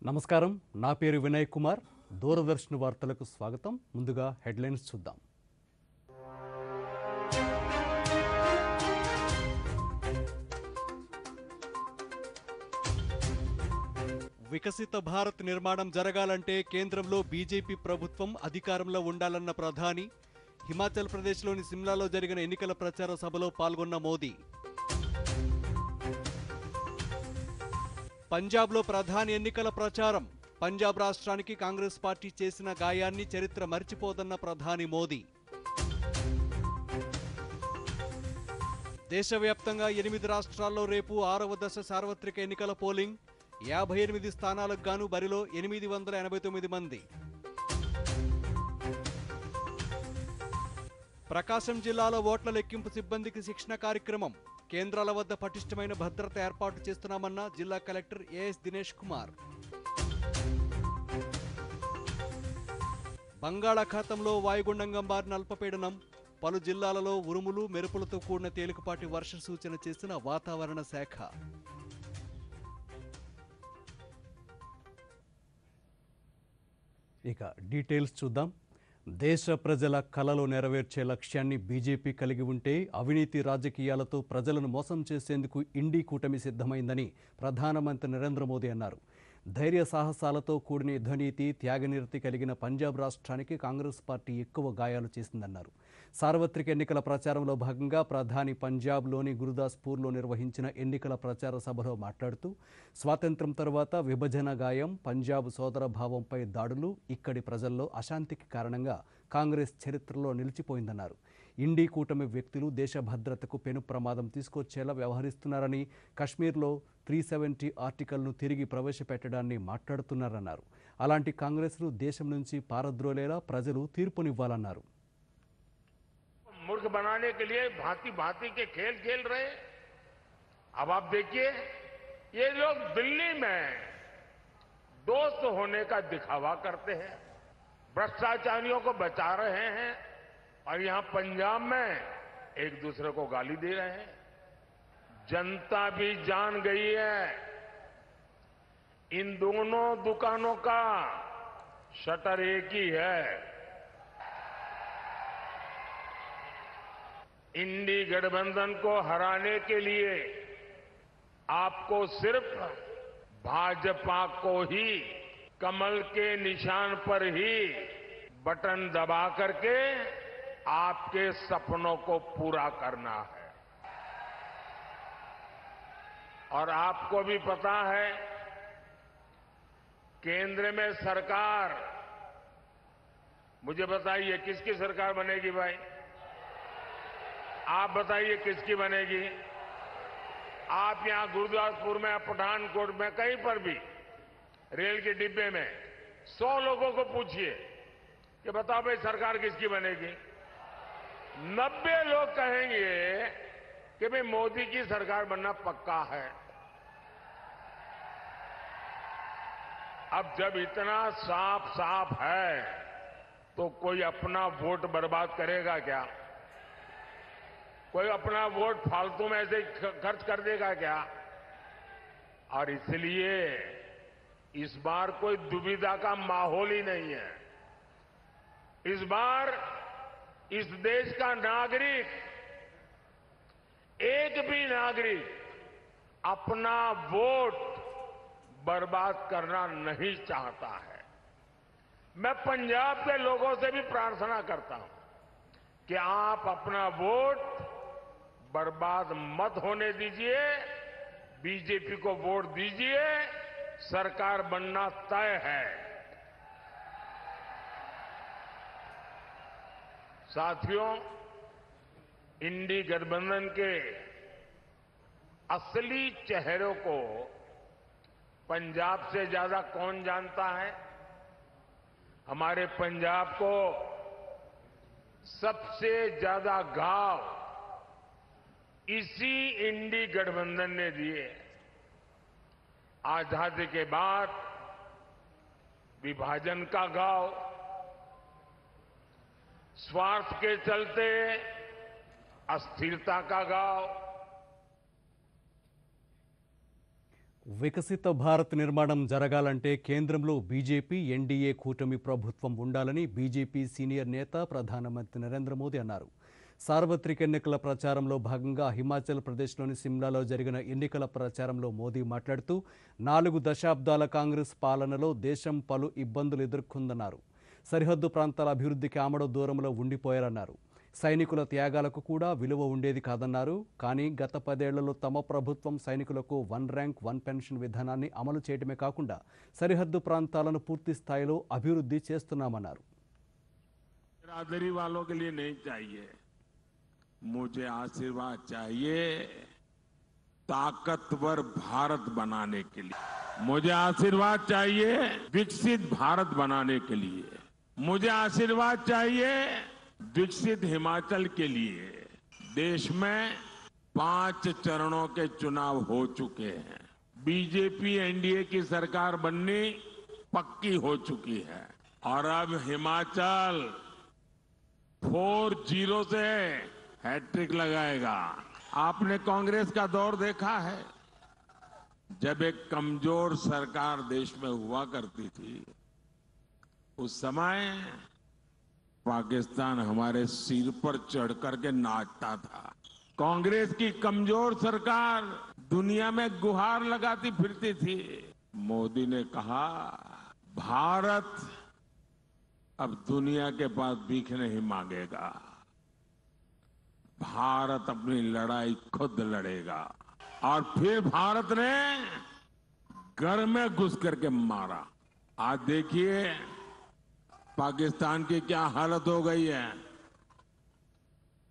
నమస్కారం. నా పేరు వినయ్ కుమార్. దూరదర్శన్ వార్తలకు స్వాగతం. ముందుగా హెడ్లైన్స్ చూద్దాం. వికసిత భారత్ నిర్మాణం జరగాలంటే కేంద్రంలో బీజేపీ ప్రభుత్వం అధికారంలో ఉండాలన్న ప్రధాని. హిమాచల్ ప్రదేశ్లోని సిమ్లాలో జరిగిన ఎన్నికల ప్రచార సభలో పాల్గొన్న మోదీ. పంజాబ్లో ప్రధాని ఎన్నికల ప్రచారం. పంజాబ్ రాష్ట్రానికి కాంగ్రెస్ పార్టీ చేసిన గాయాన్ని చరిత్ర మర్చిపోదన్న ప్రధాని మోదీ. దేశవ్యాప్తంగా 8 రాష్ట్రాల్లో రేపు 6వ దశ సార్వత్రిక ఎన్నికల పోలింగ్. 58 స్థానాలకు గాను బరిలో 889 మంది. ప్రకాశం జిల్లాలో ఓట్ల లెక్కింపు సిబ్బందికి శిక్షణ కార్యక్రమం. కేంద్రాల వద్ద పటిష్టమైన భద్రత ఏర్పాటు చేస్తున్నామన్న జిల్లా కలెక్టర్ ఏఎస్ దినేష్ కుమార్. బంగాళాఖాతంలో వాయుగుండంగా మారిన అల్పపీడనం. పలు జిల్లాలలో ఉరుములు మెరుపులతో కూడిన తేలికపాటి వర్ష సూచన చేసిన వాతావరణ శాఖ. ఇక డీటెయిల్స్ చూద్దాం. దేశ ప్రజల కలలు నెరవేర్చే లక్ష్యాన్ని బీజేపీ కలిగి ఉంటే అవినీతి రాజకీయాలతో ప్రజలను మోసం చేసేందుకు ఇండీ కూటమి సిద్ధమైందని ప్రధానమంత్రి నరేంద్ర మోదీ అన్నారు. ధైర్య సాహసాలతో కూడిన యుద్ధనీతి, త్యాగనిరతి కలిగిన పంజాబ్ రాష్ట్రానికి కాంగ్రెస్ పార్టీ ఎక్కువ గాయాలు చేసిందన్నారు. సార్వత్రిక ఎన్నికల ప్రచారంలో భాగంగా ప్రధాని పంజాబ్లోని గురుదాస్పూర్లో నిర్వహించిన ఎన్నికల ప్రచార సభలో మాట్లాడుతూ స్వాతంత్ర్యం తర్వాత విభజన గాయం, పంజాబ్ సోదర భావంపై దాడులు ఇక్కడి ప్రజల్లో అశాంతికి కారణంగా కాంగ్రెస్ చరిత్రలో నిలిచిపోయిందన్నారు. ఇండీ కూటమి వ్యక్తులు దేశ భద్రతకు పెను ప్రమాదం తీసుకొచ్చేలా వ్యవహరిస్తున్నారని, కశ్మీర్లో 370 ఆర్టికల్ను తిరిగి ప్రవేశపెట్టడాన్ని మాట్లాడుతున్నారన్నారు. అలాంటి కాంగ్రెస్ను దేశం నుంచి పారద్రోలేలా ప్రజలు తీర్పునివ్వాలన్నారు. मूर्ख बनाने के लिए भांति भांति के खेल खेल रहे। अब आप देखिए, ये लोग दिल्ली में दोस्त होने का दिखावा करते हैं, भ्रष्टाचारियों को बचा रहे हैं, और यहां पंजाब में एक दूसरे को गाली दे रहे हैं। जनता भी जान गई है इन दोनों दुकानों का शटर एक ही है। इंडी गठबंधन को हराने के लिए आपको सिर्फ भाजपा को ही कमल के निशान पर ही बटन दबा करके आपके सपनों को पूरा करना है। और आपको भी पता है, केंद्र में सरकार, मुझे बताइए किसकी सरकार बनेगी भाई? आप बताइए किसकी बनेगी? आप यहां गुरुदासपुर में, पठानकोट में, कहीं पर भी रेल के डिब्बे में 100 लोगों को पूछिए कि बताओ भाई सरकार किसकी बनेगी? 90 लोग कहेंगे कि भाई मोदी की सरकार बनना पक्का है। अब जब इतना साफ साफ है तो कोई अपना वोट बर्बाद करेगा क्या? कोई अपना वोट फालतू में ऐसे खर्च कर देगा क्या? और इसलिए इस बार कोई दुविधा का माहौल ही नहीं है। इस बार इस देश का नागरिक, एक भी नागरिक अपना वोट बर्बाद करना नहीं चाहता है। मैं पंजाब के लोगों से भी प्रार्थना करता हूं कि आप अपना वोट बर्बाद मत होने दीजिए, बीजेपी को वोट दीजिए, सरकार बनना तय है। साथियों, इंडी गठबंधन के असली चेहरों को पंजाब से ज्यादा कौन जानता है? हमारे पंजाब को सबसे ज्यादा घाव इसी इंडी गठबंधन ने दिए। आजादी के बाद विभाजन का घाव, स्वार्थ के चलते अस्थिरता का घाव, వికసిత భారత్ నిర్మాణం జరగాలంటే కేంద్రంలో బీజేపీ ఎన్డీఏ కూటమి ప్రభుత్వం ఉండాలని బీజేపీ సీనియర్ నేత ప్రధానమంత్రి నరేంద్ర మోదీ అన్నారు. సార్వత్రిక ఎన్నికల ప్రచారంలో భాగంగా హిమాచల్ ప్రదేశ్లోని సిమ్లాలో జరిగిన ఎన్నికల ప్రచారంలో మోదీ మాట్లాడుతూ 4 దశాబ్దాల కాంగ్రెస్ పాలనలో దేశం పలు ఇబ్బందులు ఎదుర్కొందన్నారు. సరిహద్దు ప్రాంతాల అభివృద్ధికి ఆమడ దూరంలో ఉండిపోయారన్నారు. సైనికుల త్యాగాలకు కూడా విలువ ఉండేది కాదన్నారు. కానీ గత 10 ఏళ్లలో తమ ప్రభుత్వం సైనికులకు 1 ర్యాంక్ 1 పెన్షన్ విధానాన్ని అమలు చేయడమే కాకుండా సరిహద్దు ప్రాంతాలను పూర్తి స్థాయిలో అభివృద్ధి చేస్తున్నామన్నారు. बिरादरी वालों के लिए नहीं चाहिए, मुझे आशीर्वाद चाहिए ताकतवर भारत बनाने के लिए। मुझे आशीर्वाद चाहिए विकसित भारत बनाने के लिए। मुझे आशीर्वाद चाहिए विकसित हिमाचल के लिए। देश में 5 चरणों के चुनाव हो चुके हैं। बीजेपी एनडीए की सरकार बननी पक्की हो चुकी है और अब हिमाचल 4-0 से हैट्रिक लगाएगा। आपने कांग्रेस का दौर देखा है, जब एक कमजोर सरकार देश में हुआ करती थी, उस समय पाकिस्तान हमारे सिर पर चढ़ करके नाचता था। कांग्रेस की कमजोर सरकार दुनिया में गुहार लगाती फिरती थी। मोदी ने कहा भारत अब दुनिया के पास भीख नहीं मांगेगा, भारत अपनी लड़ाई खुद लड़ेगा। और फिर भारत ने घर में घुस करके मारा। आज देखिए पाकिस्तान की क्या हालत हो गई है।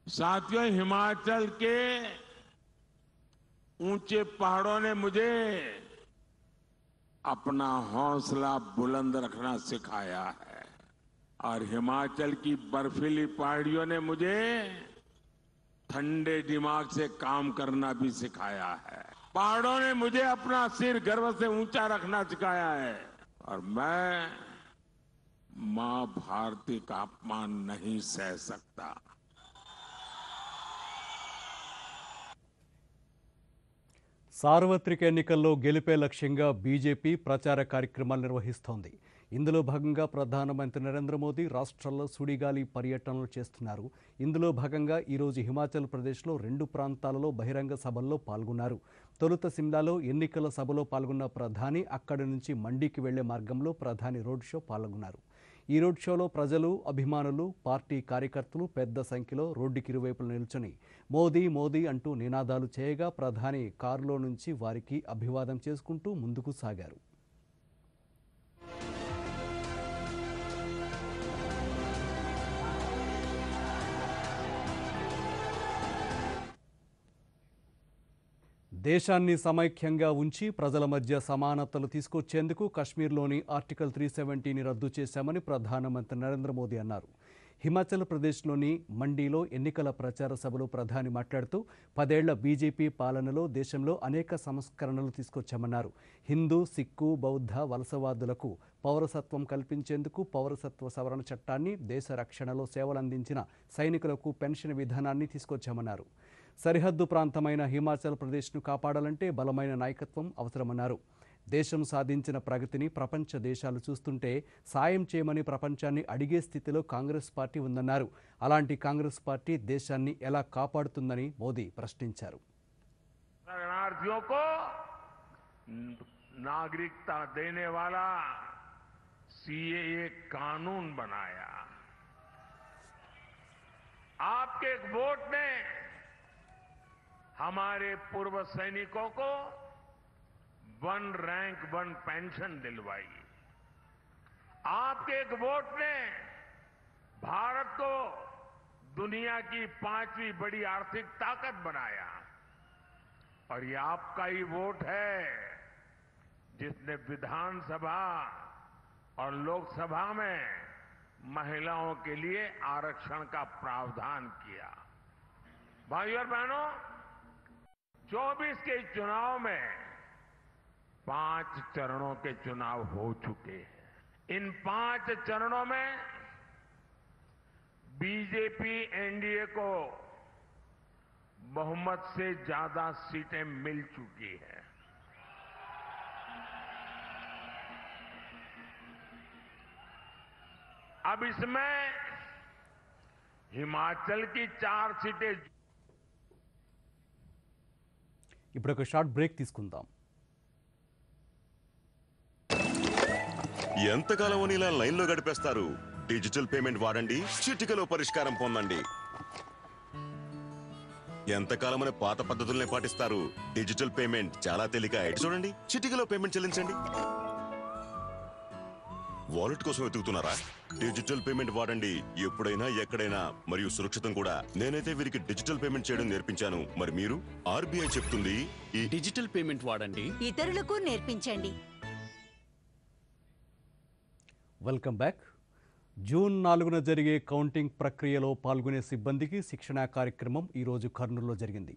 साथियों, हिमाचल के ऊंचे पहाड़ों ने मुझे अपना हौसला बुलंद रखना सिखाया है और हिमाचल की बर्फीली पहाड़ियों ने मुझे ठंडे दिमाग से काम करना भी सिखाया है। पहाड़ों ने मुझे अपना सिर गर्व से ऊंचा रखना सिखाया है और मैं मां भारती का अपमान नहीं सह सकता। సార్వత్రిక ఎన్నికల్లో గెలిపే లక్ష్యంగా బీజేపీ ప్రచార కార్యక్రమాలు నిర్వహిస్తోంది. ఇందులో భాగంగా ప్రధానమంత్రి నరేంద్ర మోదీ రాష్ట్రాల్లో సుడిగాలి పర్యటనలు చేస్తున్నారు. ఇందులో భాగంగా ఈరోజు హిమాచల్ ప్రదేశ్లో 2 ప్రాంతాలలో బహిరంగ సభల్లో పాల్గొన్నారు. తొలుత సిమ్లాలో ఎన్నికల సభలో పాల్గొన్న ప్రధాని అక్కడి నుంచి మండీకి వెళ్లే మార్గంలో ప్రధాని రోడ్ షో పాల్గొన్నారు. ఈ రోడ్ షోలో ప్రజలు, అభిమానులు, పార్టీ కార్యకర్తలు పెద్ద సంఖ్యలో రోడ్డుకి ఇరువైపులు నిల్చొని మోదీ మోదీ అంటూ నినాదాలు చేయగా ప్రధాని కారులో నుంచి వారికి అభివాదం చేసుకుంటూ ముందుకు సాగారు. దేశాన్ని సమైక్యంగా ఉంచి ప్రజల మధ్య సమానతలు తీసుకొచ్చేందుకు కశ్మీర్లోని ఆర్టికల్ 370ని రద్దు చేశామని ప్రధానమంత్రి నరేంద్ర మోదీ అన్నారు. హిమాచల్ ప్రదేశ్లోని మండీలో ఎన్నికల ప్రచార సభలో ప్రధాని మాట్లాడుతూ 10 ఏళ్ల బీజేపీ పాలనలో దేశంలో అనేక సంస్కరణలు తీసుకొచ్చామన్నారు. హిందూ, సిక్కు, బౌద్ధ వలసవాదులకు పౌరసత్వం కల్పించేందుకు పౌరసత్వ సవరణ చట్టాన్ని, దేశ రక్షణలో సేవలందించిన సైనికులకు పెన్షన్ విధానాన్ని తీసుకొచ్చామన్నారు. సరిహద్దు ప్రాంతమైన హిమాచల్ ప్రదేశ్ను కాపాడాలంటే బలమైన నాయకత్వం అవసరమన్నారు. దేశం సాధించిన ప్రగతిని ప్రపంచ దేశాలు చూస్తుంటే సాయం చేయమని ప్రపంచాన్ని అడిగే స్థితిలో కాంగ్రెస్ పార్టీ ఉందన్నారు. అలాంటి కాంగ్రెస్ పార్టీ దేశాన్ని ఎలా కాపాడుతుందని మోదీ ప్రశ్నించారు. शरणार्थियों को नागरिकता देने वाला सीएए कानून बनाया। आपके एक वोट ने हमारे पूर्व सैनिकों को 1 रैंक 1 पेंशन दिलवाई। आपके एक वोट ने भारत को दुनिया की 5वीं बड़ी आर्थिक ताकत बनाया और ये आपका ही वोट है जिसने विधानसभा और लोकसभा में महिलाओं के लिए आरक्षण का प्रावधान किया। भाइयों और बहनों, 24 के चुनाव में 5 चरणों के चुनाव हो चुके हैं। इन 5 चरणों में बीजेपी एनडीए को बहुमत से ज्यादा सीटें मिल चुकी हैं। अब इसमें हिमाचल की 4 सीटें ఇప్పుడు ఒక షార్ట్ బ్రేక్ తీసుకుందాం. ఎంతకాలం అని ఇలా లైన్లో గడిపేస్తారు? డిజిటల్ పేమెంట్ వాడండి, చిటికలో పరిష్కారం పొందండి. ఎంతకాలమని పాత పద్ధతుల్నే పాటిస్తారు? డిజిటల్ పేమెంట్ చాలా తేలిక. చూడండి, చిటికలో పేమెంట్ చెల్లించండి. వాలెట్ కోసం వెతుకుతున్నారా? డిజిటల్ పేమెంట్ వాడండి, ఎప్పుడైనా ఎక్కడైనా, మరియు సురక్షితం కూడా. నేనైతే వీరికి డిజిటల్ పేమెంట్ చేయడం నేర్పించాను. మరి మీరు? ఆర్బీఐ చెప్తుంది ఈ డిజిటల్ పేమెంట్ వాడండి, ఇతరులకు నేర్పించండి. Welcome back. జూన్ 4న జరిగే కౌంటింగ్ ప్రక్రియలో పాల్గొనే సిబ్బందికి శిక్షణా కార్యక్రమం ఈరోజు కర్నూలులో జరిగింది.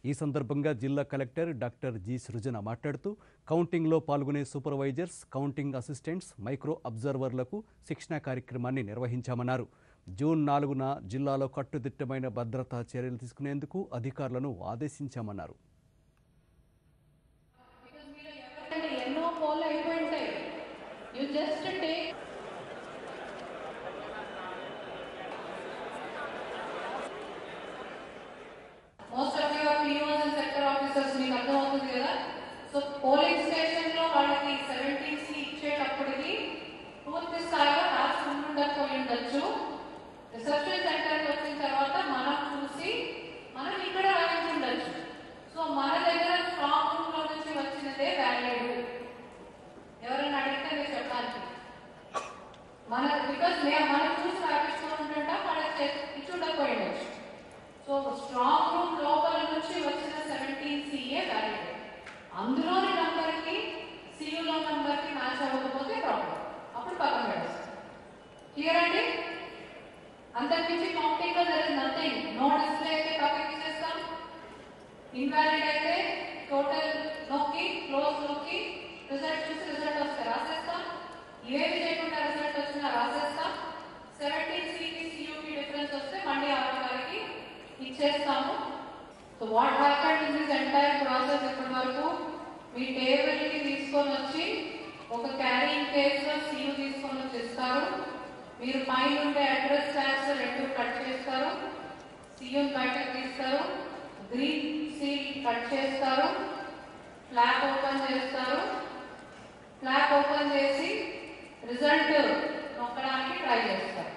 ఈ సందర్భంగా జిల్లా కలెక్టర్ డాక్టర్ జి సృజన మాట్లాడుతూ కౌంటింగ్లో పాల్గొనే సూపర్వైజర్స్, కౌంటింగ్ అసిస్టెంట్స్, మైక్రో అబ్జర్వర్లకు శిక్షణా కార్యక్రమాన్ని నిర్వహించామన్నారు. జూన్ 4న జిల్లాలో కట్టుదిట్టమైన భద్రతా చర్యలు తీసుకునేందుకు అధికారులను ఆదేశించామన్నారు. Most of your POs and sector officers మీకు అర్థమవుతుంది కదా. సో పోలింగ్ స్టేషన్ లో వాళ్ళకి 17 ఇచ్చేటప్పటికి పూర్తి స్థాయిలో రాసుకుంటుండకపోయి ఉండొచ్చు. రిసెప్షన్ సెంటర్కి వచ్చిన తర్వాత మనం చూసి మనం ఇక్కడ రాయించి ఉండొచ్చు. సో మన దగ్గర స్ట్రాంగ్ రూమ్ లో నుంచి వచ్చినదే వ్యాలిడ్. ఎవరైనా అడిగితే మీరు చెప్పాలి. బికాస్ మనం చూసి రాయించుకో ఉంటుంటా వాళ్ళకి ఇచ్చి ఉండకపోయి ఉండొచ్చు. సో స్ట్రాంగ్ రూమ్ లోపల నుంచి వచ్చిన 17 CA వ్యాలిడ్. అందులోని నంబర్కి CUలో నంబర్కి మ్యాచ్ అవ్వకపోతే ప్రాబ్లం, అప్పుడు పక్కన పెడతాం. క్లియర్ అండి? అంతకుమించి కౌంటింగ్ లో జరిగింది నథింగ్. నో డిస్ప్లే అయితే పక్కకి చేస్తాం. ఇన్వాలిడ్ అయితే టోటల్ నొక్కి క్లోజ్ నొక్కి రిజల్ట్ చూసి రిజల్ట్ వస్తే రాసేస్తాం. ఏమి చేయకుండా రిజల్ట్ వచ్చినా రాసేస్తాం. 17 Cకి CUకి డిఫరెన్స్ వస్తే మళ్ళీ ఆరోగ్యానికి ఇచ్చేస్తాము. So what happened in this entire process ఇప్పటి వరకు మీ టేబుల్కి తీసుకొని వచ్చి ఒక క్యారింగ్ కేసులో CU తీసుకొని వచ్చి ఇస్తారు. మీరు పైన ఉండే అడ్రస్ ట్యాగ్స్ 2 కట్ చేస్తారు. CUని బయటకు తీస్తారు. గ్రీన్ సీల్ కట్ చేస్తారు. ఫ్లాప్ ఓపెన్ చేస్తారు. ఫ్లాప్ ఓపెన్ చేసి రిజల్ట్ నొక్కడానికి ట్రై చేస్తారు.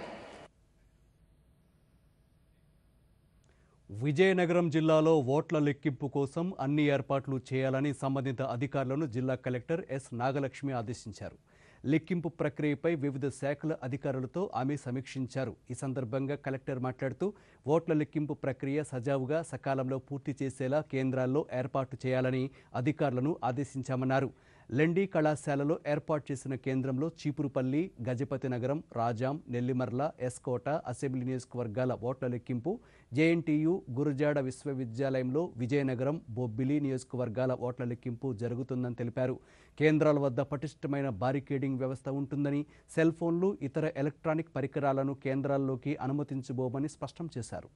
విజయనగరం జిల్లాలో ఓట్ల లెక్కింపు కోసం అన్ని ఏర్పాట్లు చేయాలని సంబంధిత అధికారులను జిల్లా కలెక్టర్ ఎస్ నాగలక్ష్మి ఆదేశించారు. లెక్కింపు ప్రక్రియపై వివిధ శాఖల అధికారులతో ఆమె సమీక్షించారు. ఈ సందర్భంగా కలెక్టర్ మాట్లాడుతూ ఓట్ల లెక్కింపు ప్రక్రియ సజావుగా సకాలంలో పూర్తి చేసేలా కేంద్రాల్లో ఏర్పాటు చేయాలని అధికారులను ఆదేశించామన్నారు. లెండి కళాశాలలో ఏర్పాటు చేసిన కేంద్రంలో చీపురుపల్లి, గజపతి నగరం, రాజాం, నెల్లిమర్ల, ఎస్కోట అసెంబ్లీ నియోజకవర్గాల ఓట్ల లెక్కింపు, JNTU గురజాడ విశ్వవిద్యాలయంలో విజయనగరం, బొబ్బిలి నియోజకవర్గాల ఓట్ల లెక్కింపు జరుగుతుందని తెలిపారు. కేంద్రాల వద్ద పటిష్టమైన బారికేడింగ్ వ్యవస్థ ఉంటుందని, సెల్ ఫోన్లు, ఇతర ఎలక్ట్రానిక్ పరికరాలను కేంద్రాల్లోకి అనుమతించబోమని స్పష్టం చేశారు.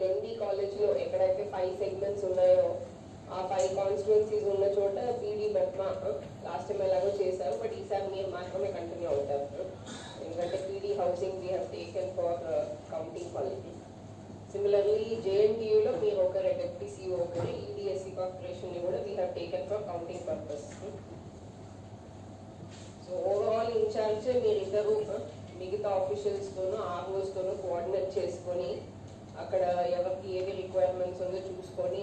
లెండి కాలేజ్లో ఎక్కడైతే 5 సెగ్మెంట్స్ ఉన్నాయో ఆ 5 కాన్స్టిట్యుయెన్సీస్ ఉన్న చోట పీడీ మెట్మా లాస్ట్ టైం ఎలాగో చేశారు, బట్ ఈసారి మీరు మాత్రమే కంటిన్యూ అవుతారు. ఎందుకంటే PD housing we have taken for counting quality. Similarly JNTUలో మీరు ఒకరు డెప్యూటీ CEO ఒకరు, EDSC కార్పొరేషన్ని కూడా we have taken for counting purpose. So overall incharge మీరిద్దరు మిగతా ఆఫీషియల్స్తోనూ ROస్తోనూ కోఆర్డినేట్ చేసుకొని అక్కడ ఎవరికి ఏవి రిక్వైర్మెంట్స్ ఉందో చూసుకొని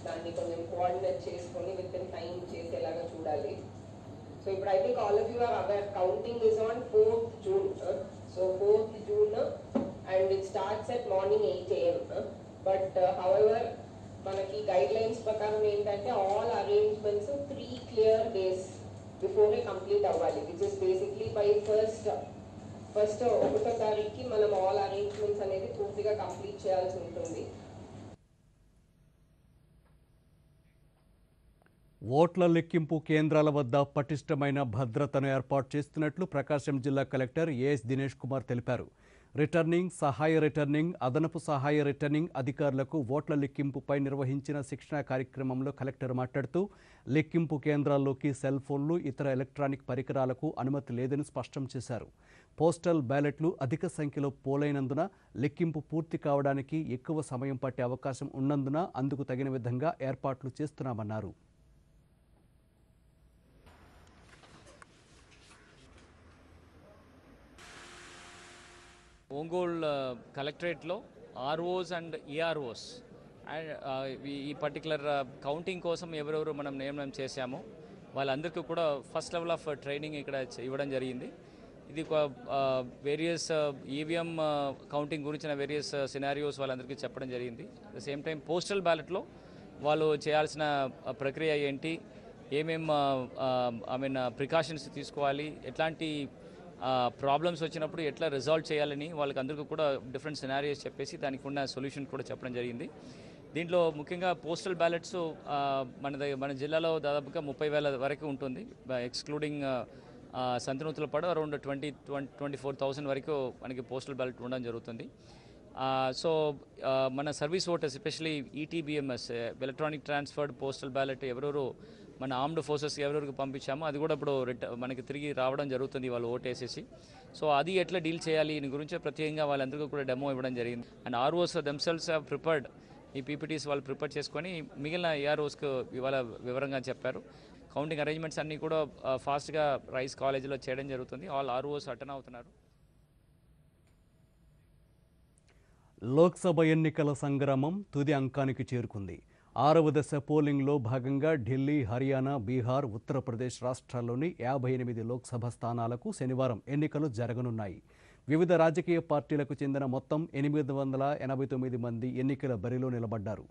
దాన్ని కొంచెం కోఆర్డినేట్ చేసుకొని విత్ ఇన్ టైం చేసేలాగా చూడాలి. సో ఇప్పుడు I think all of you are aware counting is on 4th June. So 4th June and it starts at morning 8 AM. But however మనకి గైడ్ లైన్స్ ప్రకారం ఏంటంటే all arrangements 3 clear days before complete అవ్వాలి, which is basically by first 1వ తారీఖుకి మనం all arrangements అనేది పూర్తిగా complete చేయాల్సి ఉంటుంది. ఓట్ల లెక్కింపు కేంద్రాల వద్ద పటిష్టమైన భద్రతను ఏర్పాటు చేస్తున్నట్లు ప్రకాశం జిల్లా కలెక్టర్ ఏఎస్ దినేష్ కుమార్ తెలిపారు. రిటర్నింగ్, సహాయ రిటర్నింగ్, అదనపు సహాయ రిటర్నింగ్ అధికారులకు ఓట్ల లెక్కింపుపై నిర్వహించిన శిక్షణా కార్యక్రమంలో కలెక్టర్ మాట్లాడుతూ లెక్కింపు కేంద్రాల్లోకి సెల్ ఫోన్లు, ఇతర ఎలక్ట్రానిక్ పరికరాలకు అనుమతి లేదని స్పష్టం చేశారు. పోస్టల్ బ్యాలెట్లు అధిక సంఖ్యలో పోలైనందున లెక్కింపు పూర్తి కావడానికి ఎక్కువ సమయం పట్టే అవకాశం ఉన్నందున అందుకు తగిన విధంగా ఏర్పాట్లు చేస్తున్నామన్నారు. ఒంగోల్ కలెక్టరేట్లో ఆర్ఓస్ అండ్ ఈఆర్ఓస్ అండ్ ఈ పర్టికులర్ కౌంటింగ్ కోసం ఎవరెవరు మనం నియమనం చేశామో వాళ్ళందరికీ కూడా ఫస్ట్ లెవెల్ ఆఫ్ ట్రైనింగ్ ఇక్కడ ఇవ్వడం జరిగింది. ఇది వేరియస్ ఈవీఎం కౌంటింగ్ గురించిన వేరియస్ సినారియోస్ వాళ్ళందరికీ చెప్పడం జరిగింది. At the same time postal బ్యాలెట్లో వాళ్ళు చేయాల్సిన ప్రక్రియ ఏంటి, ఏమేం ప్రికాషన్స్ తీసుకోవాలి, ఎట్లాంటి ప్రాబ్లమ్స్ వచ్చినప్పుడు ఎట్లా రిజాల్వ్ చేయాలని వాళ్ళకి అందరికీ కూడా డిఫరెంట్ సినారియోస్ చెప్పేసి దానికి ఉన్న సొల్యూషన్ కూడా చెప్పడం జరిగింది. దీంట్లో ముఖ్యంగా పోస్టల్ బ్యాలెట్స్ మన జిల్లాలో దాదాపుగా 30,000 వరకు ఉంటుంది. ఎక్స్క్లూడింగ్ సంతనూతులపాడు అరౌండ్ 24,000 వరకు మనకి పోస్టల్ బ్యాలెట్ ఉండడం జరుగుతుంది. సో మన service voters especially ETBMS electronic transferred postal ballot ఎవరెవరు మన ఆర్మ్డ్ ఫోర్సెస్ ఎవరెవరికి పంపించామో అది కూడా ఇప్పుడు మనకి తిరిగి రావడం జరుగుతుంది వాళ్ళు ఓటేసేసి. సో అది ఎట్లా డీల్ చేయాలి దీని గురించి ప్రత్యేకంగా వాళ్ళందరికీ కూడా డెమో ఇవ్వడం జరిగింది. And ROs themselves have prepared ఈ పీపీటీస్ వాళ్ళు ప్రిపేర్ చేసుకొని మిగిలిన ఏఆర్ఓస్కు ఇవాళ వివరంగా చెప్పారు. కౌంటింగ్ అరేంజ్మెంట్స్ అన్నీ కూడా ఫాస్ట్గా రైస్ కాలేజీలో చేయడం జరుగుతుంది. ఆల్ ఆర్ఓస్ అటెండ్ అవుతున్నారు. లోక్సభ ఎన్నికల సంగ్రామం తుది అంకానికి చేరుకుంది. 6వ దశ పోలింగ్లో భాగంగా ఢిల్లీ, హర్యానా, బీహార్, ఉత్తరప్రదేశ్ రాష్ట్రాల్లోని 58 లోక్సభ స్థానాలకు శనివారం ఎన్నికలు జరగనున్నాయి. వివిధ రాజకీయ పార్టీలకు చెందిన మొత్తం 889 మంది ఎన్నికల బరిలో నిలబడ్డారు.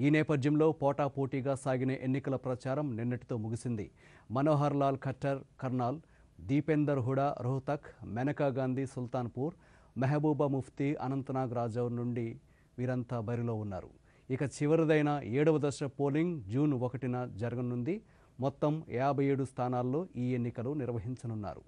ఈ నేపథ్యంలో పోటాపోటీగా సాగిన ఎన్నికల ప్రచారం నిన్నటితో ముగిసింది. మనోహర్ లాల్ ఖట్టర్ కర్నాల్, దీపేందర్ హుడా రోహ్తక్, మేనకా గాంధీ సుల్తాన్పూర్, మెహబూబా ముఫ్తీ అనంతనాగ్ రాజౌర్ నుండి వీరంతా బరిలో ఉన్నారు. ఇక చివరిదైన 7వ దశ పోలింగ్ జూన్ 1న జరగనుంది. మొత్తం 57 స్థానాల్లో ఈ ఎన్నికలు నిర్వహించనున్నారు.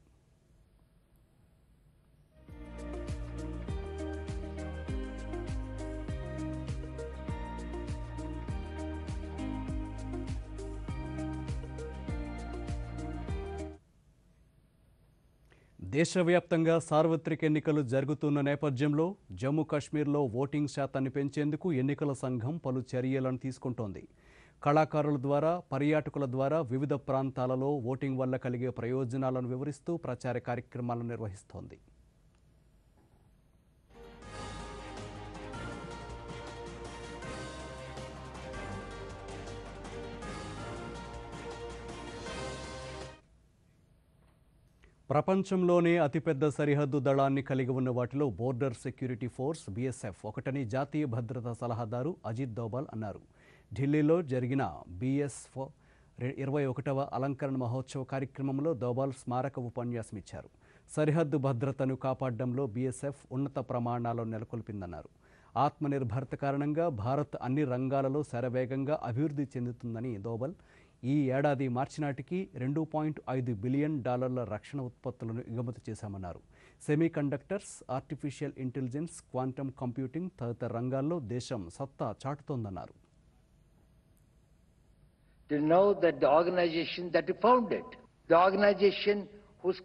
దేశవ్యాప్తంగా సార్వత్రిక ఎన్నికలు జరుగుతున్న నేపథ్యంలో జమ్మూ కాశ్మీర్లో ఓటింగ్ శాతాన్ని పెంచేందుకు ఎన్నికల సంఘం పలు చర్యలను తీసుకుంటోంది. కళాకారుల ద్వారా, పర్యాటకుల ద్వారా వివిధ ప్రాంతాలలో ఓటింగ్ వల్ల కలిగే ప్రయోజనాలను వివరిస్తూ ప్రచార కార్యక్రమాలను నిర్వహిస్తోంది. ప్రపంచంలోనే అతిపెద్ద సరిహద్దు దళాన్ని కలిగి ఉన్న వాటిలో బోర్డర్ సెక్యూరిటీ ఫోర్స్ బీఎస్ఎఫ్ ఒకటని జాతీయ భద్రతా సలహాదారు అజిత్ దోబాల్ అన్నారు. ఢిల్లీలో జరిగిన బీఎస్ఎఫ్ 21వ అలంకరణ మహోత్సవ కార్యక్రమంలో దోబాల్ స్మారక ఉపన్యాసం ఇచ్చారు. సరిహద్దు భద్రతను కాపాడడంలో బీఎస్ఎఫ్ ఉన్నత ప్రమాణాలను నెలకొల్పిందన్నారు. ఆత్మనిర్భరత కారణంగా భారత్ అన్ని రంగాలలో శరవేగంగా అభివృద్ధి చెందుతుందని దోబాల్ ఈ ఏడాది మార్చి నాటికి $2.5 బిలియన్ రక్షణ ఉత్పత్తులను ఎగుమతి చేశామన్నారు. Semi conductors, artificial intelligence, quantum computing తదితర రంగాల్లో దేశం సత్తా చాటుతోందన్నారు. To know that the organization that you founded, the organization whose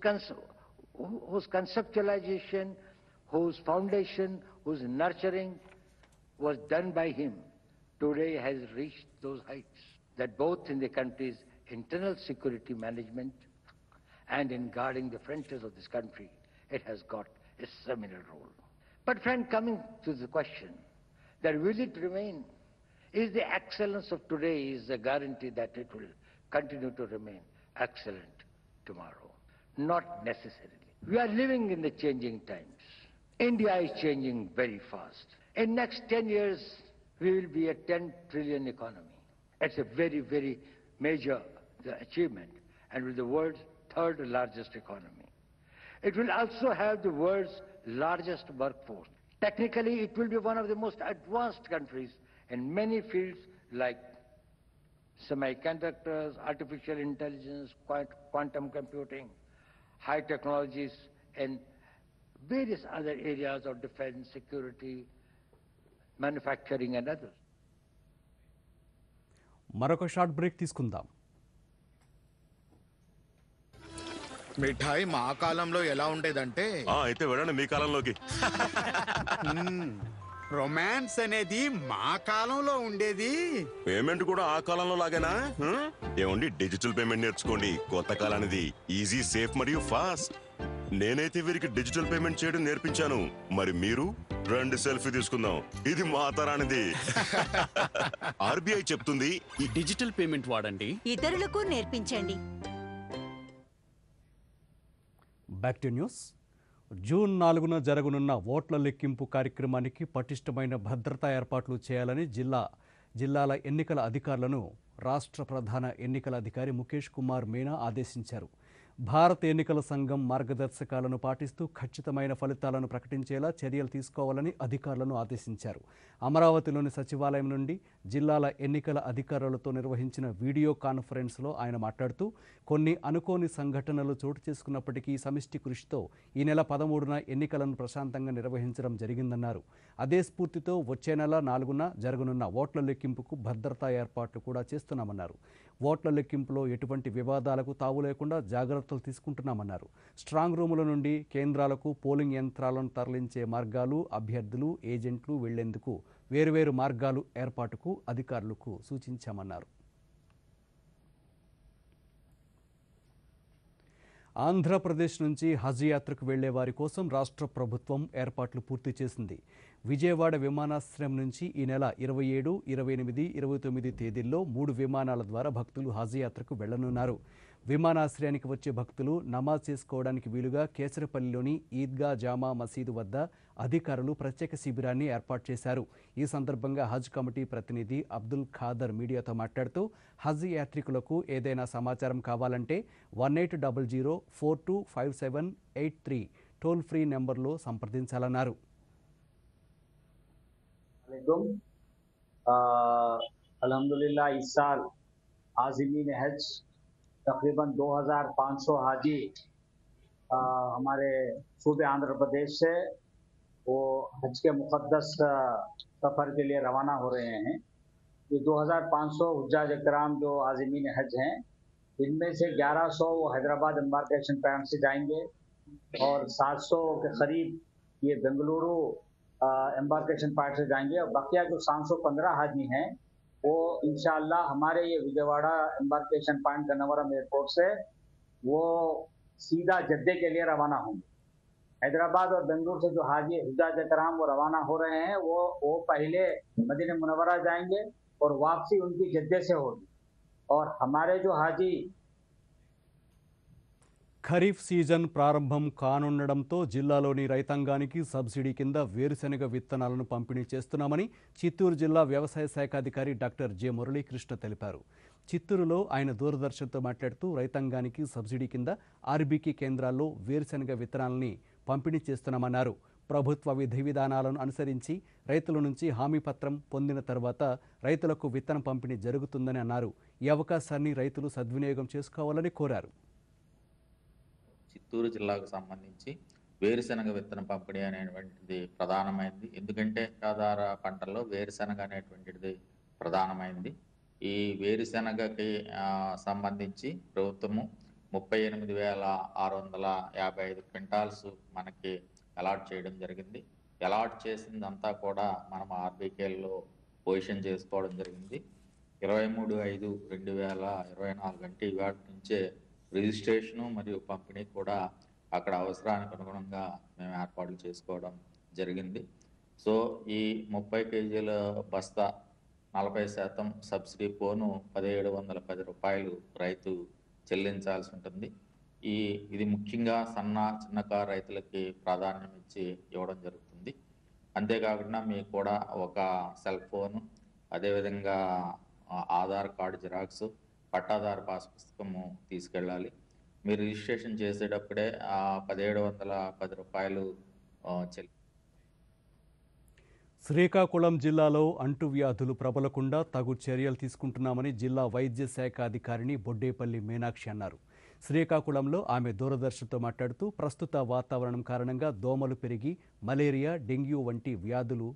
conceptualization, whose foundation, whose nurturing was done by him, today has reached those heights. That both in the country's internal security management and in guarding the frontiers of this country, it has got a seminal role. But friend, coming to the question, that will it remain? Is the excellence of today is a guarantee that it will continue to remain excellent tomorrow? Not necessarily. We are living in the changing times. India is changing very fast. In next 10 years, we will be a 10 trillion economy. It's a very, very major achievement and will be the world's third largest economy. It will also have the world's largest workforce. Technically, it will be one of the most advanced countries in many fields like semiconductors, artificial intelligence, quantum computing, high technologies in various other areas of defense, security, manufacturing and others. మరొక short break తీసుకుందాం. మిఠాయి మా కాలంలో ఎలా ఉండేదంటే అయితే వెళ్ళండి మీ కాలంలోకి. Romance అనేది మా కాలంలో ఉండేది. పేమెంట్ కూడా ఆ కాలంలో లాగేనా? ఏమండి, డిజిటల్ పేమెంట్ నేర్చుకోండి. కొత్త కాలానిది ఈజీ, సేఫ్ మరియు ఫాస్ట్. నేనైతే వీరికి డిజిటల్ పేమెంట్ చేయడం నేర్పించాను. మరి మీరు రండి సెల్ఫీ తీసుకుందాం. ఇది మా తరానిది. ఆర్బీఐ చెప్తుంది ఈ డిజిటల్ పేమెంట్ వాడండి, ఇతరులకు నేర్పించండి. Back to news. జూన్ 4న జరగనున్న ఓట్ల లెక్కింపు కార్యక్రమానికి పటిష్టమైన భద్రతా ఏర్పాట్లు చేయాలని జిల్లాల ఎన్నికల అధికారులను రాష్ట్ర ప్రధాన ఎన్నికల అధికారి ముఖేష్ కుమార్ మీనా ఆదేశించారు. భారత ఎన్నికల సంఘం మార్గదర్శకాలను పాటిస్తూ ఖచ్చితమైన ఫలితాలను ప్రకటించేలా చర్యలు తీసుకోవాలని అధికారులను ఆదేశించారు. అమరావతిలోని సచివాలయం నుండి జిల్లాల ఎన్నికల అధికారులతో నిర్వహించిన వీడియో కాన్ఫరెన్స్లో ఆయన మాట్లాడుతూ కొన్ని అనుకోని సంఘటనలు చోటు చేసుకున్నప్పటికీ సమిష్టి కృషితో ఈ నెల 13న ఎన్నికలను ప్రశాంతంగా నిర్వహించడం జరిగిందన్నారు. అదే స్ఫూర్తితో వచ్చే నెల 4న జరగనున్న ఓట్ల లెక్కింపుకు భద్రతా ఏర్పాట్లు కూడా చేస్తున్నామన్నారు. ఓట్ల లెక్కింపులో ఎటువంటి వివాదాలకు తావు లేకుండా జాగ్రత్తలు తీసుకుంటున్నామన్నారు. స్ట్రాంగ్ రూముల నుండి కేంద్రాలకు పోలింగ్ యంత్రాలను తరలించే మార్గాలు, అభ్యర్థులు, ఏజెంట్లు వెళ్లేందుకు వేర్వేరు మార్గాలు ఏర్పాటుకు అధికారులకు సూచించామన్నారు. ఆంధ్రప్రదేశ్ నుంచి హజ్ యాత్రకు వెళ్లే వారి కోసం రాష్ట్ర ప్రభుత్వం ఏర్పాట్లు పూర్తి చేసింది. విజయవాడ విమానాశ్రయం నుంచి ఈ నెల 27, 28, 29 తేదీల్లో 3 విమానాల ద్వారా భక్తులు హజ్ యాత్రకు వెళ్లనున్నారు. విమానాశ్రయానికి వచ్చే భక్తులు నమాజ్ చేసుకోవడానికి వీలుగా కేసరపల్లిలోని ఈద్గా జామా మసీదు వద్ద అధికారులు ప్రత్యేక శిబిరాన్ని ఏర్పాటు చేశారు. ఈ సందర్భంగా హజ్ కమిటీ ప్రతినిధి అబ్దుల్ ఖాదర్ మీడియాతో మాట్లాడుతూ హజ్ యాత్రికులకు ఏదైనా సమాచారం కావాలంటే 1800425783 టోల్ ఫ్రీ నెంబర్లో సంప్రదించాలన్నారు. अल्हम्दुलिल्लाह इस साल आज़मीन हज तकरीबन 2500 हाजी हमारे सूबे आंध्र प्रदेश से वो हज के मुक़द्दस सफ़र के लिए रवाना हो रहे हैं। ये 2500 हुज्जाज इकराम जो आज़मीन हज हैं, इनमें से 1100 वो हैदराबाद एम्बार्केशन पॉइंट से जाएंगे और 700 के करीब ये बेंगलुरु एम्बार्केशन पॉइंट से जाएंगे और बाकी जो 715 हाजी हैं वो इंशाअल्लाह हमारे ये Vijayawada embarkation point Gannavaram airport से वो सीधा जद्दे के लिए रवाना होंगे। हैदराबाद और बेंगलुरु से जो हाजी हुज्जाज इकराम वो रवाना हो रहे हैं वो पहले मदीना मुनव्वरा जाएंगे और वापसी उनकी जद्दे से होगी। और हमारे जो हाजी ఖరీఫ్ సీజన్ ప్రారంభం కానుండడంతో జిల్లాలోని రైతాంగానికి సబ్సిడీ కింద వేరుశెనగ విత్తనాలను పంపిణీ చేస్తున్నామని చిత్తూరు జిల్లా వ్యవసాయ శాఖ అధికారి డాక్టర్ జె మురళీకృష్ణ తెలిపారు. చిత్తూరులో ఆయన దూరదర్శన్తో మాట్లాడుతూ రైతాంగానికి సబ్సిడీ కింద ఆర్బీకే కేంద్రాల్లో వేరుశెనగ విత్తనాలని పంపిణీ చేస్తున్నామన్నారు. ప్రభుత్వ విధి విధానాలను అనుసరించి రైతుల నుంచి హామీ పత్రం పొందిన తర్వాత రైతులకు విత్తనం పంపిణీ జరుగుతుందని అన్నారు. ఈ అవకాశాన్ని రైతులు సద్వినియోగం చేసుకోవాలని కోరారు. చిత్తూరు జిల్లాకు సంబంధించి వేరుశెనగ విత్తన పంపిణీ అనేటువంటిది ప్రధానమైంది. ఎందుకంటే ఆధార పంటల్లో వేరుశెనగ అనేటువంటిది ప్రధానమైంది. ఈ వేరుశెనగకి సంబంధించి ప్రభుత్వము 38,655 క్వింటాల్స్ మనకి అలాట్ చేయడం జరిగింది. అలాట్ చేసిందంతా కూడా మనం ఆర్బీకేల్లో పొజిషన్ చేసుకోవడం జరిగింది. 23/5/2024 అంటే ఇవాటి నుంచే రిజిస్ట్రేషను మరియు పంపిణీ కూడా అక్కడ అవసరానికి అనుగుణంగా మేము ఏర్పాట్లు చేసుకోవడం జరిగింది. సో ఈ 30 కేజీల బస్తా 40% సబ్సిడీ పోను 1,710 రూపాయలు రైతు చెల్లించాల్సి ఉంటుంది. ఇది ముఖ్యంగా చిన్నకారు రైతులకి ప్రాధాన్యం ఇచ్చి ఇవ్వడం జరుగుతుంది. అంతేకాకుండా మీకు కూడా ఒక సెల్ ఫోను, అదేవిధంగా ఆధార్ కార్డు జిరాక్స్, పట్టాదారు పాస్ పుస్తకము తీసుకెళ్ళాలి. మీరు రిజిస్ట్రేషన్ చేసేటప్పుడే 1,710 రూపాయలు శ్రీకాకుళం జిల్లాలో అంటువ్యాధులు ప్రబలకుండా తగు చర్యలు తీసుకుంటున్నామని జిల్లా వైద్య శాఖ అధికారిని బొడ్డేపల్లి మీనాక్షి అన్నారు. శ్రీకాకుళంలో ఆమె దూరదర్శన్తో మాట్లాడుతూ ప్రస్తుత వాతావరణం కారణంగా దోమలు పెరిగి మలేరియా, డెంగ్యూ వంటి వ్యాధులు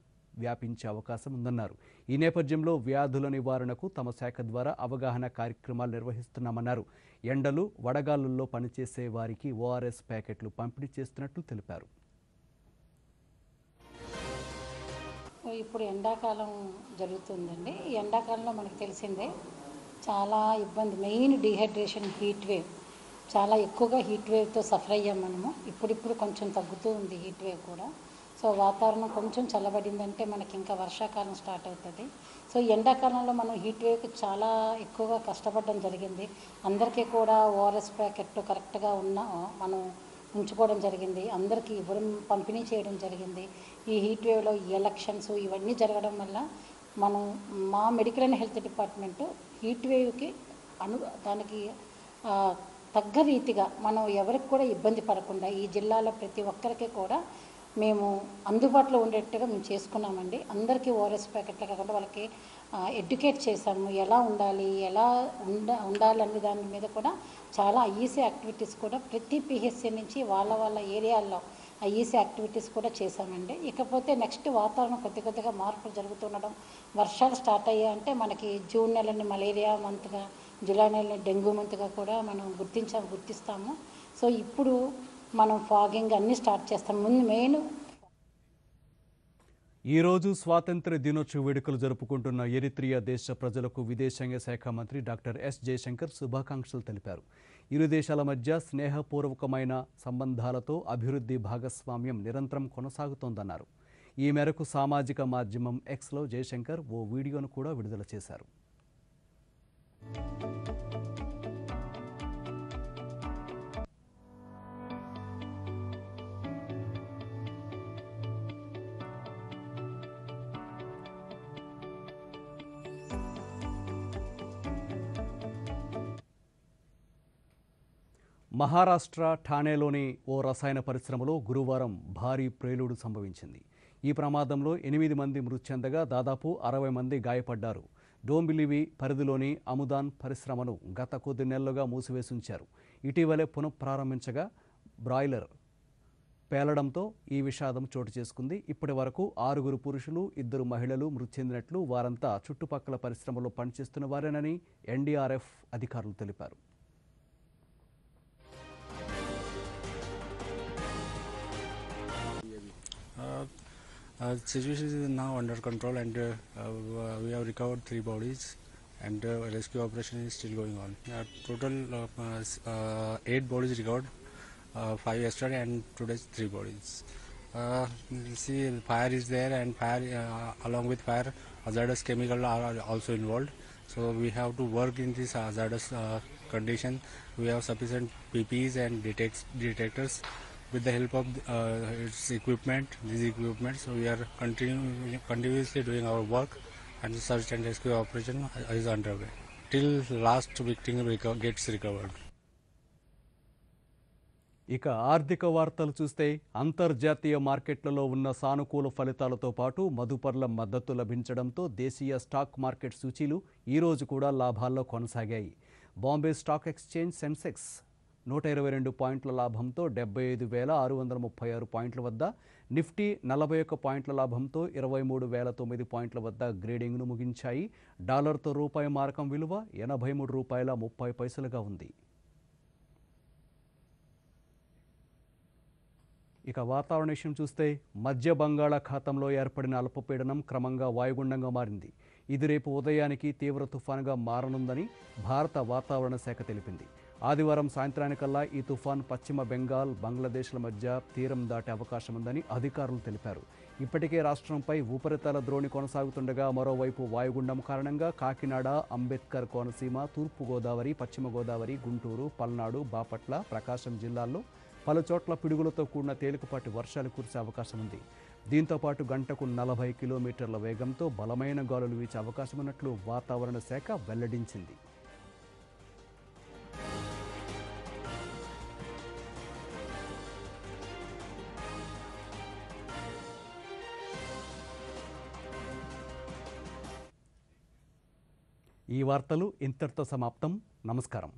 వ్యాపించే అవకాశం ఉందన్నారు. ఈ నేపథ్యంలో వ్యాధుల నివారణకు తమ శాఖ ద్వారా అవగాహన కార్యక్రమాలు నిర్వహిస్తున్నామన్నారు. ఎండలు, వడగాలుల్లో పనిచేసే వారికి ఓఆర్ఎస్ ప్యాకెట్లు పంపిణీ చేస్తున్నట్లు తెలిపారు. ఇప్పుడు ఎండాకాలం జరుగుతుందండి. ఈ ఎండాకాలంలో మనకు తెలిసిందే చాలా ఇబ్బంది, మెయిన్ డీహైడ్రేషన్, హీట్ వేవ్. చాలా ఎక్కువగా హీట్ వేవ్తో సఫర్ అయ్యాం మనము. ఇప్పుడిప్పుడు కొంచెం తగ్గుతూ ఉంది హీట్ వేవ్ కూడా. సో వాతావరణం కొంచెం చల్లబడిందంటే మనకి ఇంకా వర్షాకాలం స్టార్ట్ అవుతుంది. సో ఎండాకాలంలో మనం హీట్ వేవ్కి చాలా ఎక్కువగా కష్టపడడం జరిగింది. అందరికీ కూడా ఓఆర్ఎస్ ప్యాకెట్లు కరెక్ట్గా మనం ఉంచుకోవడం జరిగింది. అందరికీ పంపిణీ చేయడం జరిగింది. ఈ హీట్ వేవ్లో ఎలక్షన్స్ ఇవన్నీ జరగడం వల్ల మనం మా medical and health department heat వేవ్కి దానికి తగ్గ రీతిగా మనం ఎవరికి కూడా ఇబ్బంది పడకుండా ఈ జిల్లాలో ప్రతి ఒక్కరికి కూడా మేము అందుబాటులో ఉండేట్టుగా మేము చేసుకున్నామండి. అందరికీ ఓఆర్ఎస్ ప్యాకెట్లు కాకుండా వాళ్ళకి ఎడ్యుకేట్ చేశాము, ఎలా ఉండాలి, ఎలా ఉండాలనే దాని మీద కూడా చాలా ఐఈసీ యాక్టివిటీస్ కూడా ప్రతి పిహెచ్సి నుంచి వాళ్ళ ఏరియాల్లో ఐఈసీ యాక్టివిటీస్ కూడా చేశామండి. ఇకపోతే నెక్స్ట్ వాతావరణం కొద్దిగా మార్పులు జరుగుతుండడం, వర్షాలు స్టార్ట్ అయ్యాయంటే మనకి జూన్ నెలని మలేరియా మంత్గా, జూలై నెలని డెంగ్యూ మంత్గా కూడా మనం గుర్తిస్తాము. సో ఇప్పుడు మనం ఫాగింగ్ అన్నీ స్టార్ట్ చేస్తాం. ముందు మెయిన్ ఈరోజు స్వాతంత్ర్య దినోత్సవ వేడుకలు జరుపుకుంటున్న ఎరిత్రియా దేశ ప్రజలకు విదేశాంగ శాఖ మంత్రి డాక్టర్ ఎస్ జయశంకర్ శుభాకాంక్షలు తెలిపారు. ఇరు దేశాల మధ్య స్నేహపూర్వకమైన సంబంధాలతో అభివృద్ధి భాగస్వామ్యం నిరంతరం కొనసాగుతోందన్నారు. ఈ మేరకు సామాజిక మాధ్యమం ఎక్స్లో జయశంకర్ ఓ వీడియోను కూడా విడుదల చేశారు. మహారాష్ట్ర ఠాణేలోని ఓ రసాయన పరిశ్రమలో గురువారం భారీ ప్రేలుడు సంభవించింది. ఈ ప్రమాదంలో 8 మంది మృతి చెందగా దాదాపు 60 మంది గాయపడ్డారు. డోంబిలివి పరిధిలోని అముదాన్ పరిశ్రమను గత కొద్ది నెలలుగా మూసివేసి ఉంచారు. ఇటీవలే పునఃప్రారంభించగా బ్రాయిలర్ పేలడంతో ఈ విషాదం చోటు చేసుకుంది. ఇప్పటి వరకు 6 పురుషులు, 2 మహిళలు మృతి చెందినట్లు, వారంతా చుట్టుపక్కల పరిశ్రమలో పనిచేస్తున్న వారేనని ఎన్డీఆర్ఎఫ్ అధికారులు తెలిపారు. Situation is now under control, and we have recovered 3 bodies, and rescue operation is still going on. Total 8 bodies recovered, 5 yesterday and today 3 bodies. See, fire is there, and fire along with fire hazardous chemical are also involved. So we have to work in this hazardous condition. We have sufficient PPEs and detectors. With the help of its equipment, so we are continuously doing our work, and the search and rescue operation is underway till last victim gets recovered. ఇక ఆర్థిక వార్తలు చూస్తే అంతర్జాతీయ మార్కెట్లలో ఉన్న సానుకూల ఫలితాలతో పాటు మదుపర్ల మద్దతు లభించడంతో దేశీయ స్టాక్ మార్కెట్ సూచీలు ఈరోజు కూడా లాభాల్లో కొనసాగాయి. బాంబే స్టాక్ ఎక్స్చేంజ్ సెన్సెక్స్ 122 పాయింట్ల లాభంతో 75,636 పాయింట్ల వద్ద, నిఫ్టీ 41 పాయింట్ల లాభంతో 23,009 పాయింట్ల వద్ద గ్రేడింగ్ను ముగించాయి. డాలర్తో రూపాయి మారకం విలువ 83 రూపాయల 30 పైసలుగా ఉంది. ఇక వాతావరణ విషయం చూస్తే మధ్య బంగాళాఖాతంలో ఏర్పడిన అల్పపీడనం క్రమంగా వాయుగుండంగా మారింది. ఇది రేపు ఉదయానికి తీవ్ర తుఫానుగా మారనుందని భారత వాతావరణ శాఖ తెలిపింది. ఆదివారం సాయంత్రానికల్లా ఈ తుఫాన్ పశ్చిమ బెంగాల్, బంగ్లాదేశ్ల మధ్య తీరం దాటే అవకాశం ఉందని అధికారులు తెలిపారు. ఇప్పటికే రాష్ట్రంపై ఉపరితల ద్రోణి కొనసాగుతుండగా మరోవైపు వాయుగుండం కారణంగా కాకినాడ, అంబేద్కర్ కోనసీమ, తూర్పుగోదావరి, పశ్చిమ గోదావరి, గుంటూరు, పల్నాడు, బాపట్ల, ప్రకాశం జిల్లాల్లో పలుచోట్ల పిడుగులతో కూడిన తేలికపాటి వర్షాలు కురిసే అవకాశం ఉంది. దీంతోపాటు గంటకు 40 కిలోమీటర్ల వేగంతో బలమైన గాలులు వీచే అవకాశం ఉన్నట్లు వాతావరణ శాఖ వెల్లడించింది. ఈ వార్తలు ఇంతటితో సమాప్తం. నమస్కారం.